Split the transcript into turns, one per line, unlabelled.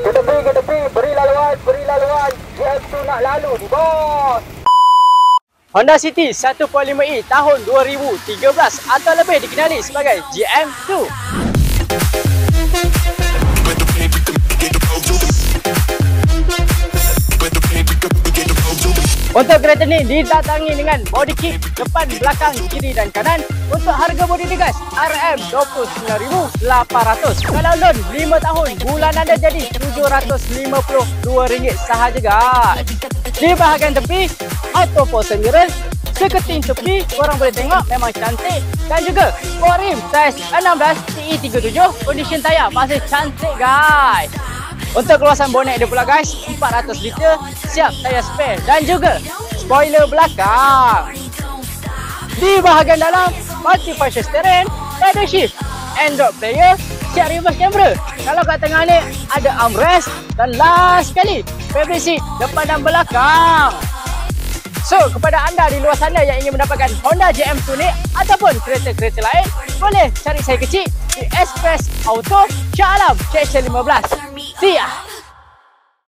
Ke tepi, beri laluan. GM2 nak lalu ni, bos.
Honda City 1.5e tahun 2013 atau lebih dikenali sebagai GM2. Untuk kereta ni didatangi dengan body kit depan, belakang, kiri dan kanan. Untuk harga bodi digas RM29,800. Kalau loan 5 tahun, bulan anda jadi RM752 sahaja guys. Di bahagian tepi, auto pulse mirror, seketing tepi, korang boleh tengok memang cantik. Dan juga sport rim saiz 16 TE37, condition tayar masih cantik guys. Untuk keluasan bonet dia pula guys, 400 liter, siap tayar spare dan juga spoiler belakang. Di bahagian dalam, multi-function steering, pedal shift, Android player, siap reverse camera. Kalau kat tengah ni ada armrest dan last sekali, fabric seat depan dan belakang. So, kepada anda di luar sana yang ingin mendapatkan Honda GM2 ni ataupun kereta-kereta lain, boleh cari saya kecil di Express Auto Shah Alam KC15. See ya!